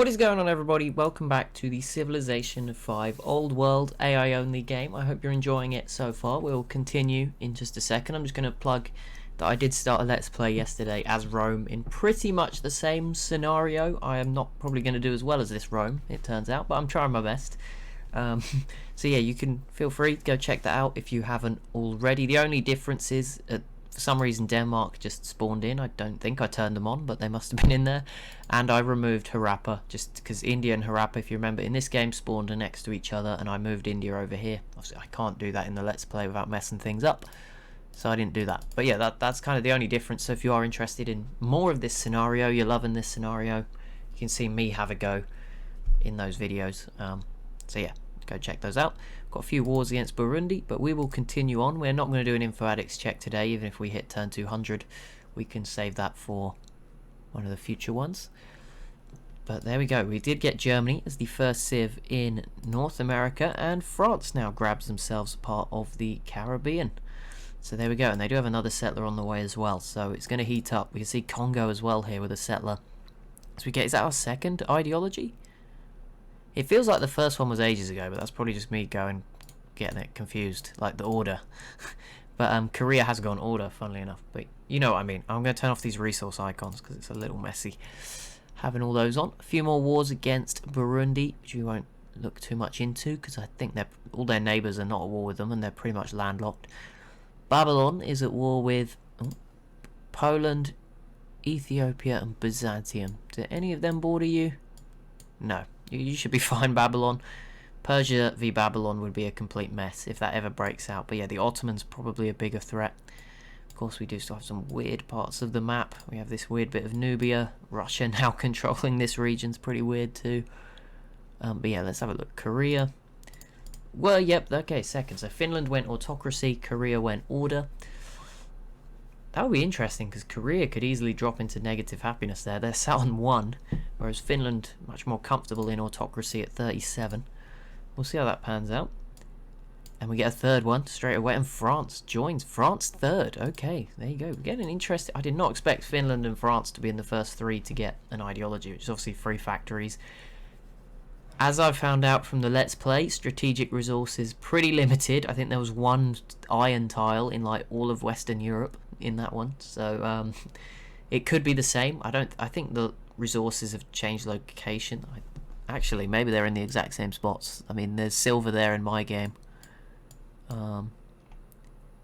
What is going on, everybody? Welcome back to the Civilization 5 Old World AI only game. I hope you're enjoying it so far. We'll continue in just a second. I'm just going to plug that I did start a Let's Play yesterday as Rome in pretty much the same scenario. I am not probably going to do as well as this Rome, it turns out, but I'm trying my best. So yeah, you can feel free to go check that out if you haven't already. The only difference is for some reason Denmark just spawned in. I don't think I turned them on, but they must have been in there. And I removed Harappa just because India and Harappa, if you remember, in this game spawned next to each other, and I moved India over here. Obviously I can't do that in the Let's Play without messing things up, so I didn't do that. But yeah, that's kind of the only difference. So if you are interested in more of this scenario, you're loving this scenario, you can see me have a go in those videos. So yeah, go check those out. Got a few wars against Burundi, but we will continue on. We're not going to do an info addicts check today. Even if we hit turn 200, we can save that for one of the future ones. But there we go. We did get Germany as the first civ in North America, and France now grabs themselves part of the Caribbean. So there we go, and they do have another settler on the way as well, so it's going to heat up. We can see Congo as well here with a settler. So we get, is that our second ideology? It feels like the first one was ages ago, but that's probably just me getting it confused, like the order. But Korea has gone order, funnily enough. But you know what I mean. I'm going to turn off these resource icons because it's a little messy having all those on. A few more wars against Burundi, which we won't look too much into because I think all their neighbours are not at war with them and they're pretty much landlocked. Babylon is at war with Poland, Ethiopia and Byzantium. Do any of them border you? No. You should be fine, Babylon. Persia v Babylon would be a complete mess if that ever breaks out. But yeah, the Ottomans probably a bigger threat. Of course, we do still have some weird parts of the map. We have this weird bit of Nubia. Russia now controlling this region's pretty weird too. But yeah, let's have a look. Korea. Well, yep, okay, second. So Finland went autocracy, Korea went order. That would be interesting because Korea could easily drop into negative happiness there. They're sat on 1, whereas Finland much more comfortable in autocracy at 37. We'll see how that pans out. And we get a third one straight away, and France joins. France third. Okay, there you go. We get an interesting... I did not expect Finland and France to be in the first 3 to get an ideology, which is obviously 3 factories. As I found out from the Let's Play, strategic resources pretty limited. I think there was 1 iron tile in like all of Western Europe in that one, so it could be the same. I think the resources have changed location. Actually, maybe they're in the exact same spots. I mean, there's silver there in my game. No,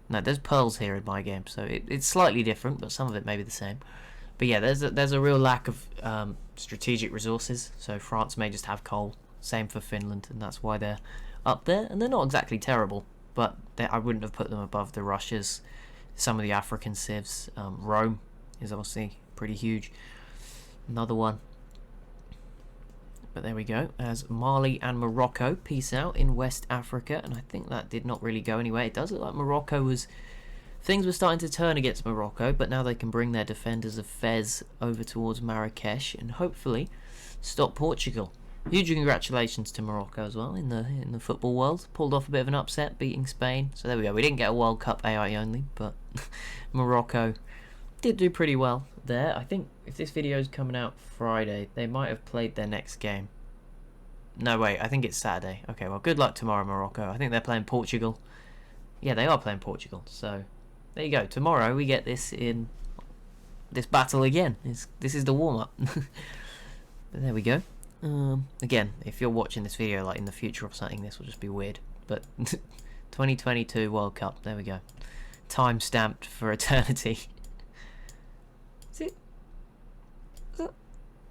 there's pearls here in my game, so it's slightly different, but some of it may be the same. But yeah, there's a real lack of strategic resources, so France may just have coal. Same for Finland, and that's why they're up there. And they're not exactly terrible, but I wouldn't have put them above the Russias, some of the African civs. Rome is obviously pretty huge. Another one. But there we go. As Mali and Morocco peace out in West Africa, and I think that did not really go anywhere. It does look like Morocco was... Things were starting to turn against Morocco, but now they can bring their defenders of Fez over towards Marrakesh and hopefully stop Portugal. Huge congratulations to Morocco as well in the football world. Pulled off a bit of an upset, beating Spain. So there we go. We didn't get a World Cup AI only, but Morocco did do pretty well there. I think if this video is coming out Friday, they might have played their next game. No, wait, I think it's Saturday. Okay, well, good luck tomorrow, Morocco. I think they're playing Portugal. Yeah, they are playing Portugal. So there you go. Tomorrow we get this battle again. This is the warm-up. But there we go. Again, if you're watching this video like in the future or something, this will just be weird. But 2022 World Cup, there we go. Time stamped for eternity.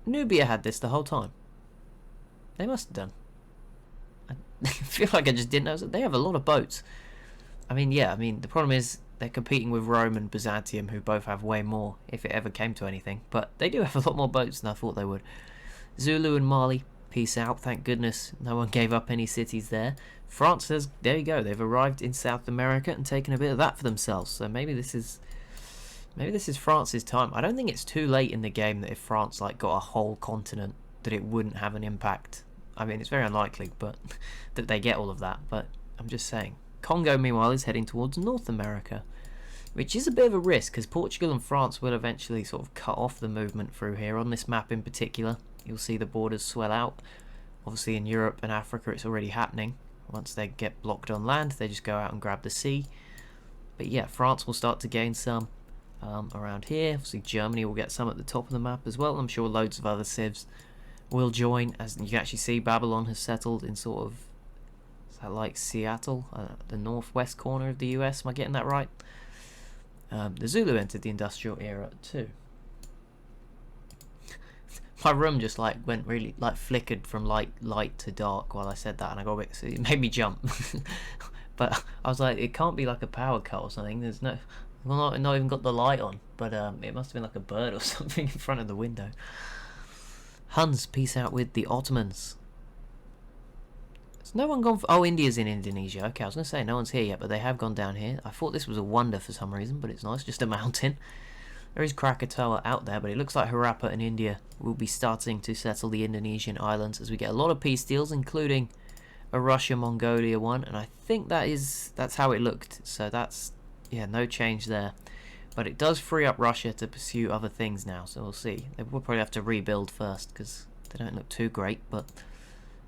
Nubia had this the whole time. They must have done. I feel like I just didn't know. They have a lot of boats. I mean, yeah, the problem is they're competing with Rome and Byzantium, who both have way more, if it ever came to anything. But they do have a lot more boats than I thought they would. Zulu and Mali, peace out. Thank goodness no one gave up any cities there. France says, there you go. They've arrived in South America and taken a bit of that for themselves. So maybe this is France's time. I don't think it's too late in the game that if France got a whole continent, that it wouldn't have an impact. I mean, it's very unlikely, but that they get all of that. But I'm just saying. Congo, meanwhile, is heading towards North America, which is a bit of a risk because Portugal and France will eventually sort of cut off the movement through here on this map in particular. you'll see the borders swell out. Obviously in Europe and Africa it's already happening. Once they get blocked on land, they just go out and grab the sea. But yeah, France will start to gain some around here. Obviously Germany will get some at the top of the map as well. I'm sure loads of other civs will join. As you can actually see, Babylon has settled in sort of, is that like Seattle, the northwest corner of the US? Am I getting that right? The Zulu entered the industrial era too. My room just like went really like flickered from light to dark while I said that, and I got a bit, so it made me jump. But I was like, it can't be like a power cut or something. There's no, well, not even got the light on, but it must have been like a bird or something in front of the window. Huns peace out with the Ottomans. Has no one gone for, oh, India's in Indonesia. Okay, I was gonna say no one's here yet, but they have gone down here. I thought this was a wonder for some reason, but it's not. It's just a mountain. There is Krakatoa out there, but it looks like Harappa and India will be starting to settle the Indonesian islands as we get a lot of peace deals, including a Russia-Mongolia one, and I think that's how it looked. So that's, yeah, no change there. But it does free up Russia to pursue other things now, so we'll see. They will probably have to rebuild first because they don't look too great, but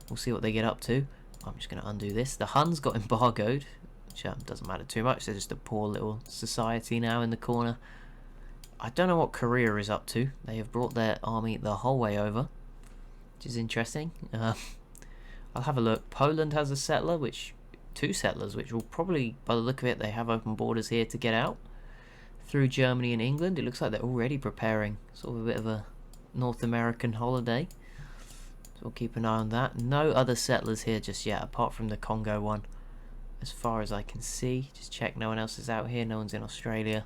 we'll see what they get up to. I'm just going to undo this. The Huns got embargoed, which doesn't matter too much. They're just a poor little society now in the corner. I don't know what Korea is up to. They have brought their army the whole way over, which is interesting. I'll have a look. Poland has a settler, two settlers, which will probably, by the look of it, they have open borders here to get out through Germany and England. It looks like they're already preparing sort of a bit of a North American holiday. So we'll keep an eye on that. No other settlers here just yet, apart from the Congo one, as far as I can see. Just check no one else is out here. No one's in Australia.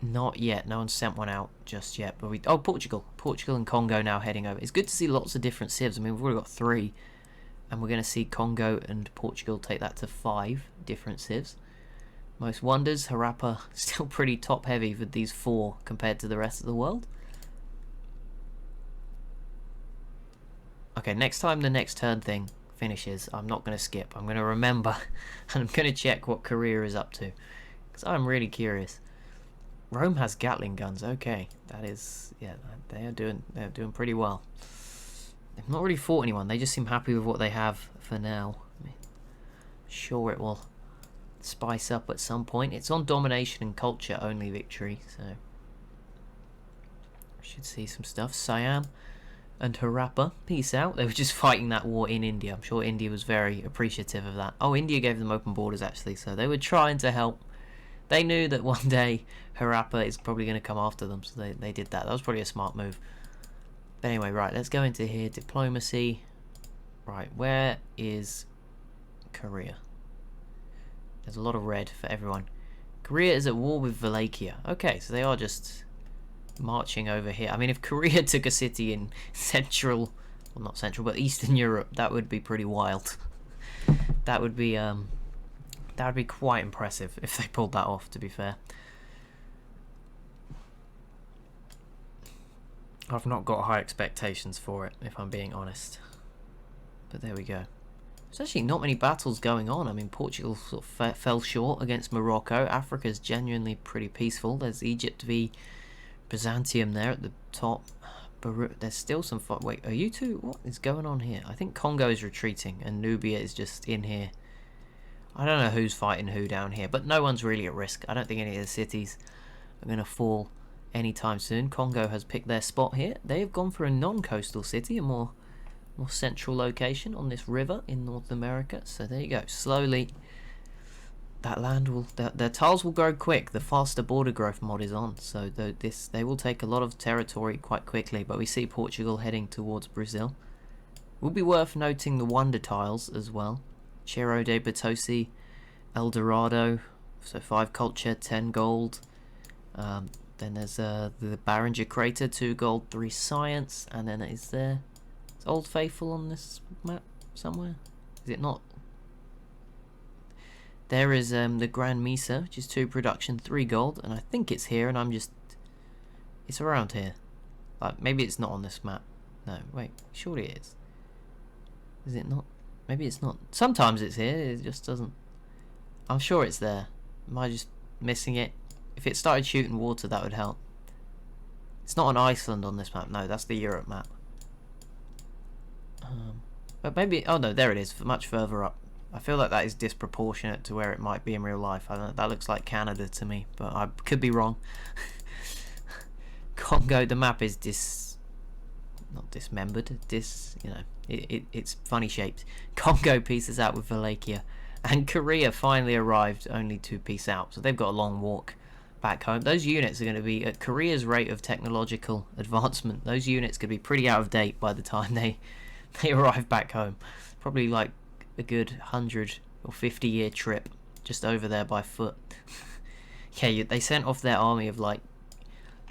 Not yet. No one's sent one out just yet. But Portugal and Congo now heading over. It's good to see lots of different civs. I mean, we've already got 3, and we're going to see Congo and Portugal take that to 5 different civs. Most wonders, Harappa still pretty top heavy with these 4 compared to the rest of the world. Okay, next time the next turn thing finishes, I'm not going to skip. I'm going to remember and I'm going to check what Korea is up to, because I'm really curious. Rome has Gatling guns. Okay, that is, yeah, they're doing pretty well. They've not really fought anyone. They just seem happy with what they have for now. I mean, sure it will spice up at some point. It's on domination and culture only victory, so we should see some stuff. Siam and Harappa, peace out. They were just fighting that war in India. I'm sure India was very appreciative of that. Oh, India gave them open borders actually, so they were trying to help. They knew that one day Harappa is probably going to come after them, so they did that. That was probably a smart move. But anyway, right, let's go into here. Diplomacy. Right, where is Korea? There's a lot of red for everyone. Korea is at war with Wallachia. Okay, so they are just marching over here. I mean, if Korea took a city in central, well, not central, but Eastern Europe, that would be pretty wild. That would be quite impressive if they pulled that off, to be fair. I've not got high expectations for it, if I'm being honest. But there we go. There's actually not many battles going on. I mean, Portugal sort of fell short against Morocco. Africa's genuinely pretty peaceful. There's Egypt v Byzantium there at the top. But there's still some fight. Wait, are you two? What is going on here? I think Congo is retreating and Nubia is just in here. I don't know who's fighting who down here, but no one's really at risk. I don't think any of the cities are going to fall anytime soon. Congo has picked their spot here. They have gone for a non-coastal city, a more central location on this river in North America. So there you go. Slowly, that land will, their tiles will grow quick. The faster border growth mod is on, so they will take a lot of territory quite quickly. But we see Portugal heading towards Brazil. Will be worth noting the wonder tiles as well. Cerro de Batosi, El Dorado, so 5 culture, 10 gold. Then there's the Barringer crater, 2 gold, 3 science, and then is there Old Faithful on this map somewhere? Is it not? There is the Grand Mesa, which is 2 production, 3 gold, and I think it's here, and it's around here. Like, maybe it's not on this map. No, wait, surely it is. Is it not? Maybe it's not. Sometimes it's here, it just doesn't. I'm sure it's there. Am I just missing it? If it started shooting water, that would help. It's not an Iceland on this map. No, that's the Europe map. But maybe... Oh, no, there it is. Much further up. I feel like that is disproportionate to where it might be in real life. I don't know, that looks like Canada to me, but I could be wrong. Congo, the map is not dismembered. You know, it's funny shaped. Congo pieces out with Wallachia. And Korea finally arrived only to peace out. So they've got a long walk back home. Those units are going to be, at Korea's rate of technological advancement, those units could be pretty out of date by the time they arrive back home. Probably like a good 100 or 50 year trip just over there by foot. Yeah, they sent off their army of like,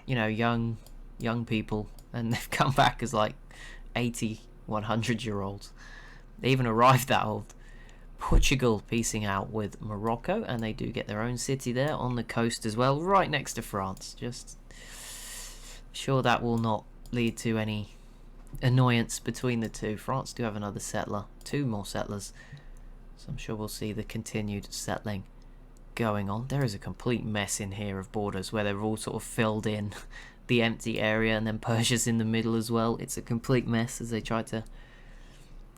you know, young people, and they've come back as like 80, 100-year-olds. They even arrived that old. Portugal piecing out with Morocco, and they do get their own city there on the coast as well, right next to France. Just sure that will not lead to any annoyance between the two. France do have another settler, 2 more settlers, so I'm sure we'll see the continued settling going on. There is a complete mess in here of borders where they're all sort of filled in the empty area, and then Persia's in the middle as well. It's a complete mess as they try to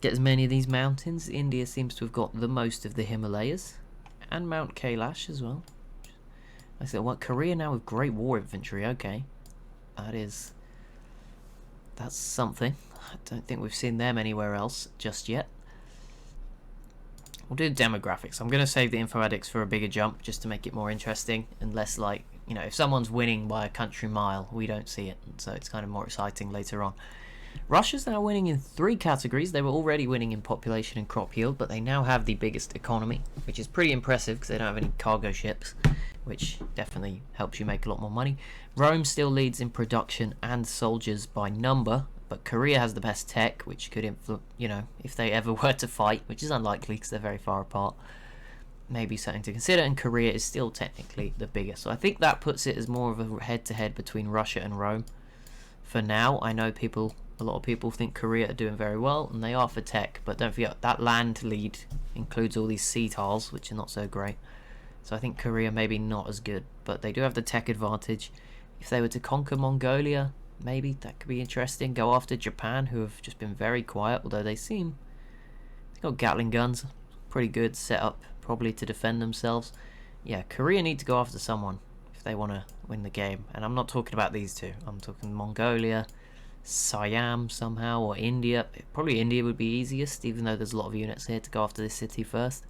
get as many of these mountains. India seems to have got the most of the Himalayas, and Mount Kailash as well. I said, what, Korea now with great war infantry? Okay, that's something. I don't think we've seen them anywhere else just yet. We'll do demographics. I'm going to save the informatics for a bigger jump just to make it more interesting and less like, you know, if someone's winning by a country mile, we don't see it, so it's kind of more exciting later on. Russia's now winning in 3 categories. They were already winning in population and crop yield, but they now have the biggest economy, which is pretty impressive because they don't have any cargo ships, which definitely helps you make a lot more money. Rome still leads in production and soldiers by number, but Korea has the best tech, which could influence, you know, if they ever were to fight, which is unlikely because they're very far apart. Maybe something to consider, and Korea is still technically the biggest. So I think that puts it as more of a head-to-head between Russia and Rome. For now, I know a lot of people think Korea are doing very well, and they are for tech, but don't forget that land lead includes all these sea tiles, which are not so great. So I think Korea maybe not as good, but they do have the tech advantage. If they were to conquer Mongolia, maybe that could be interesting. Go after Japan, who have just been very quiet, although they've got Gatling guns, pretty good setup probably to defend themselves. Yeah, Korea need to go after someone if they want to win the game, and I'm not talking about these two. I'm talking Mongolia, Siam somehow, or India. Probably India would be easiest, even though there's a lot of units here to go after this city first.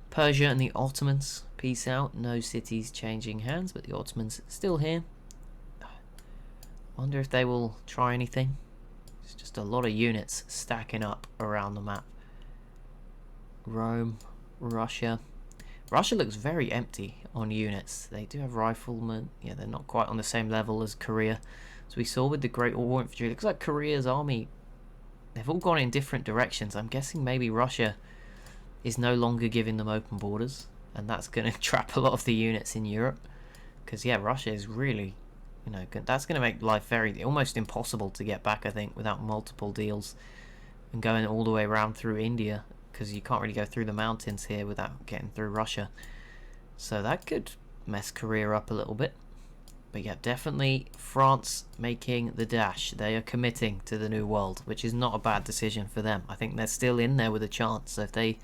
Persia and the Ottomans, peace out. No cities changing hands, but the Ottomans still here. Wonder if they will try anything. It's just a lot of units stacking up around the map. Rome, Russia. Russia looks very empty on units. They do have riflemen. Yeah, they're not quite on the same level as Korea. As we saw with the Great War Infantry, it looks like Korea's army, they've all gone in different directions. I'm guessing maybe Russia is no longer giving them open borders, and that's going to trap a lot of the units in Europe. Because, yeah, Russia is really, you know, that's going to make life almost impossible to get back, I think, without multiple deals and going all the way around through India, because you can't really go through the mountains here without getting through Russia. So that could mess Korea up a little bit. But yeah, definitely France making the dash. They are committing to the New World, which is not a bad decision for them. I think they're still in there with a chance. So if they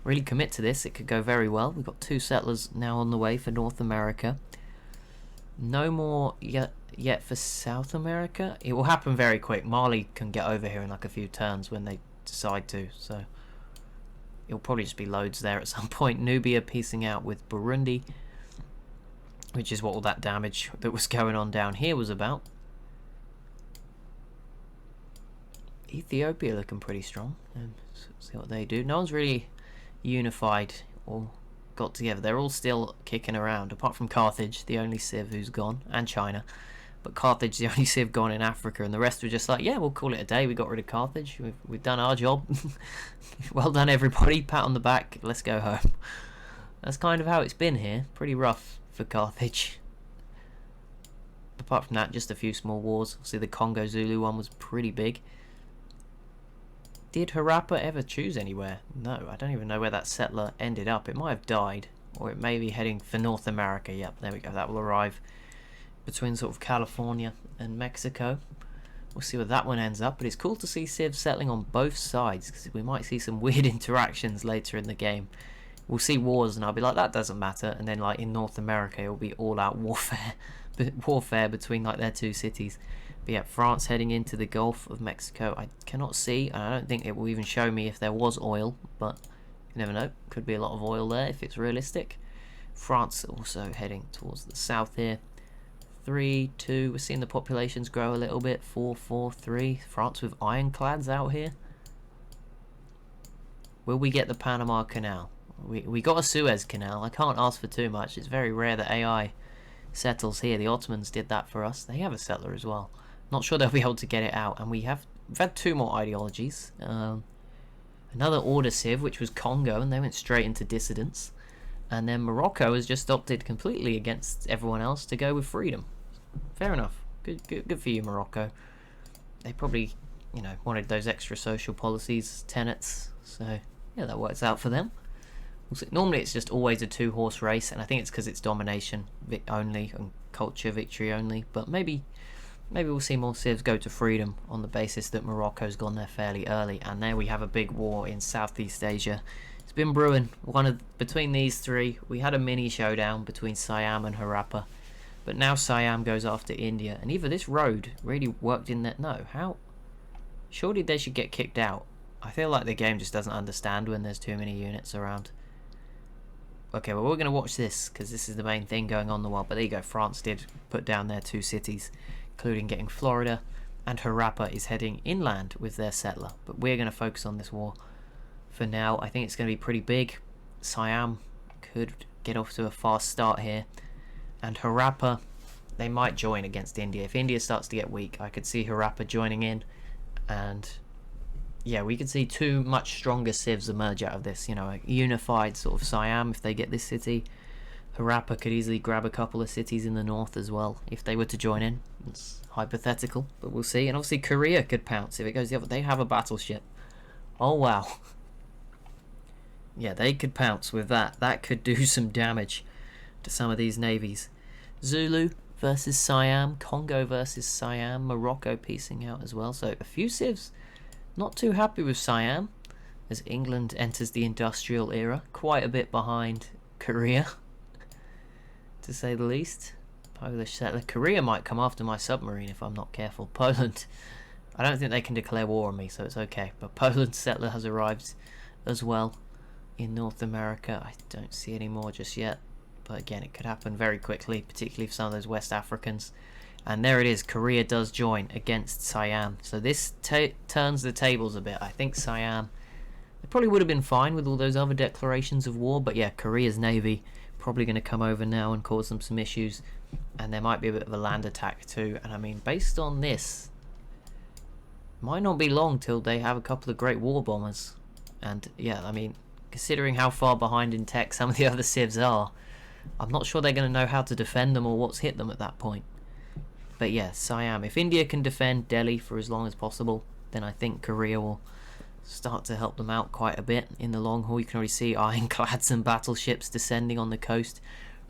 really commit to this, it could go very well. We've got 2 settlers now on the way for North America. No more yet for South America. It will happen very quick. Mali can get over here in like a few turns when they decide to. So it'll probably just be loads there at some point. Nubia piecing out with Burundi, which is what all that damage that was going on down here was about. Ethiopia looking pretty strong. See what they do. No one's really unified or got together. They're all still kicking around, apart from Carthage, the only civ who's gone, and China. But Carthage, the only civ gone in Africa, and the rest were just like, yeah, we'll call it a day. We got rid of Carthage. We've done our job. Well done, everybody. Pat on the back. Let's go home. That's kind of how it's been here. Pretty rough for Carthage. Apart from that, just a few small wars. See, the Congo Zulu one was pretty big. Did Harappa ever choose anywhere? No, I don't even know where that settler ended up. It might have died, or it may be heading for North America. Yep, there we go. That will arrive between sort of California and Mexico. We'll see where that one ends up, but it's cool to see civs settling on both sides, because we might see some weird interactions later in the game. We'll see wars, and I'll be like, that doesn't matter, and then like in North America, it'll be all-out warfare between like their two cities. But yeah, France heading into the Gulf of Mexico. I cannot see, and I don't think it will even show me if there was oil, but you never know. Could be a lot of oil there if it's realistic. France also heading towards the south here. 3, 2, we're seeing the populations grow a little bit. 4, 4, 3. France with ironclads out here. Will we get the Panama Canal? We got a Suez Canal. I can't ask for too much. It's very rare that AI settles here. The Ottomans did that for us. They have a settler as well. Not sure they'll be able to get it out. And we've had 2 more ideologies. Another Order Civ, which was Congo, and they went straight into dissidence. And then Morocco has just opted completely against everyone else to go with freedom. Fair enough. Good for you, Morocco. They probably, wanted those extra social policies, tenets. So, yeah, that works out for them. Normally it's just always a 2-horse race, and I think it's because it's domination only and culture victory only. But maybe we'll see more civs go to freedom on the basis that Morocco's gone there fairly early. And there we have a big war in Southeast Asia. It's been brewing. Between these 3, we had a mini showdown between Siam and Harappa. But now Siam goes after India, and either this road really worked in that. No, how? Surely they should get kicked out. I feel like the game just doesn't understand when there's too many units around. Okay, well, we're going to watch this, because this is the main thing going on in the world. But there you go, France did put down their 2 cities, including getting Florida, and Harappa is heading inland with their settler. But we're going to focus on this war for now. I think it's going to be pretty big. Siam could get off to a fast start here. And Harappa, they might join against India. If India starts to get weak, I could see Harappa joining in. And yeah, we could see 2 much stronger civs emerge out of this. A unified sort of Siam if they get this city. Harappa could easily grab a couple of cities in the north as well if they were to join in. It's hypothetical, but we'll see. And obviously Korea could pounce if it goes the other. They have a battleship. Oh wow. Yeah, they could pounce with that. That could do some damage to some of these navies. Zulu versus Siam, Congo versus Siam, Morocco piecing out as well. So a few civs not too happy with Siam as England enters the industrial era, quite a bit behind Korea to say the least. Polish settler. Korea might come after my submarine if I'm not careful. Poland, I don't think they can declare war on me, so it's okay. But Poland's settler has arrived as well in North America. I don't see any more just yet. But again, it could happen very quickly, particularly for some of those West Africans. And there it is. Korea does join against Siam. So this turns the tables a bit. I think Siam, they probably would have been fine with all those other declarations of war. But yeah, Korea's navy probably going to come over now and cause them some issues. And there might be a bit of a land attack too. And I mean, based on this, might not be long till they have a couple of great war bombers. And yeah, I mean, considering how far behind in tech some of the other civs are, I'm not sure they're going to know how to defend them or what's hit them at that point. But yeah, Siam. If India can defend Delhi for as long as possible, then I think Korea will start to help them out quite a bit in the long haul. You can already see ironclads and battleships descending on the coast.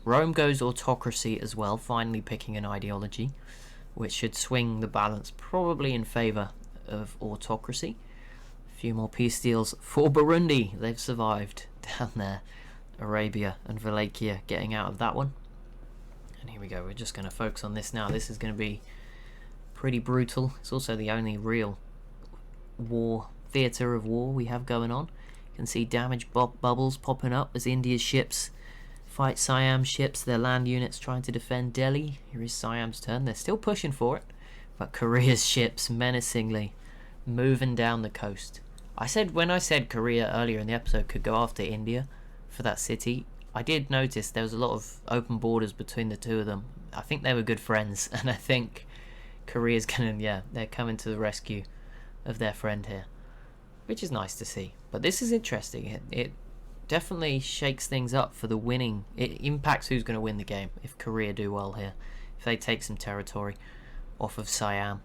Rome goes autocracy as well, finally picking an ideology, which should swing the balance probably in favour of autocracy. A few more peace deals for Burundi. They've survived down there. Arabia and Wallachia getting out of that one. And here we go, we're just going to focus on this now. This is going to be pretty brutal. It's also the only real theatre of war we have going on. You can see damage bubbles popping up as India's ships fight Siam's ships, their land units trying to defend Delhi. Here is Siam's turn. They're still pushing for it, but Korea's ships menacingly moving down the coast. When I said Korea earlier in the episode could go after India for that city, I did notice there was a lot of open borders between the 2 of them. I think they were good friends, and I think Korea's they're coming to the rescue of their friend here, which is nice to see. But this is interesting. It definitely shakes things up for the winning. It impacts who's going to win the game if Korea do well here, if they take some territory off of Siam.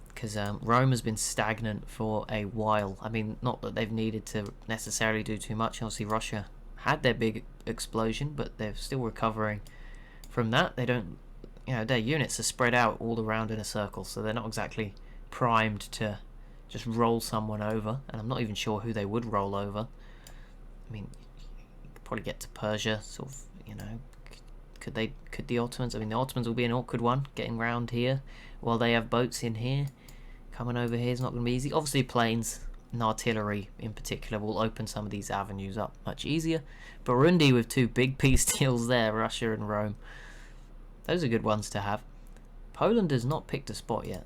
Because Rome has been stagnant for a while. I mean, not that they've needed to necessarily do too much. Obviously, Russia had their big explosion, but they're still recovering from that. They don't their units are spread out all around in a circle, so they're not exactly primed to just roll someone over. And I'm not even sure who they would roll over. I mean, you could probably get to Persia, sort of, Could the Ottomans? I mean, the Ottomans will be an awkward one, getting round here, while they have boats in here. Coming over here is not going to be easy. Obviously, planes and artillery in particular will open some of these avenues up much easier. Burundi with 2 big peace deals there, Russia and Rome. Those are good ones to have. Poland has not picked a spot yet.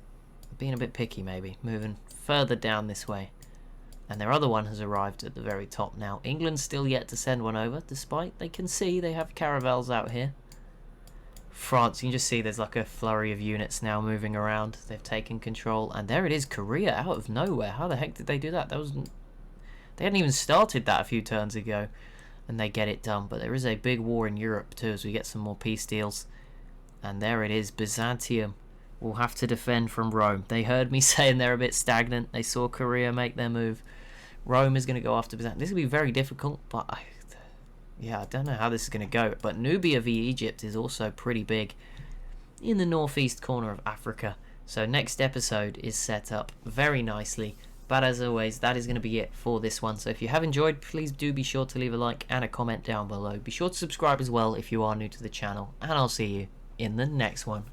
Being a bit picky, maybe. Moving further down this way. And their other one has arrived at the very top now. England's still yet to send one over, despite they can see they have caravels out here. France, you can just see there's like a flurry of units now moving around. They've taken control. And there it is, Korea out of nowhere. How the heck did they do that? They hadn't even started that a few turns ago. And they get it done. But there is a big war in Europe too, as we get some more peace deals. And there it is, Byzantium will have to defend from Rome. They heard me saying they're a bit stagnant. They saw Korea make their move. Rome is going to go after Byzantium. This will be very difficult, but I don't know how this is going to go. But Nubia v Egypt is also pretty big in the northeast corner of Africa. So next episode is set up very nicely. But as always, that is going to be it for this one. So if you have enjoyed, please do be sure to leave a like and a comment down below. Be sure to subscribe as well if you are new to the channel. And I'll see you in the next one.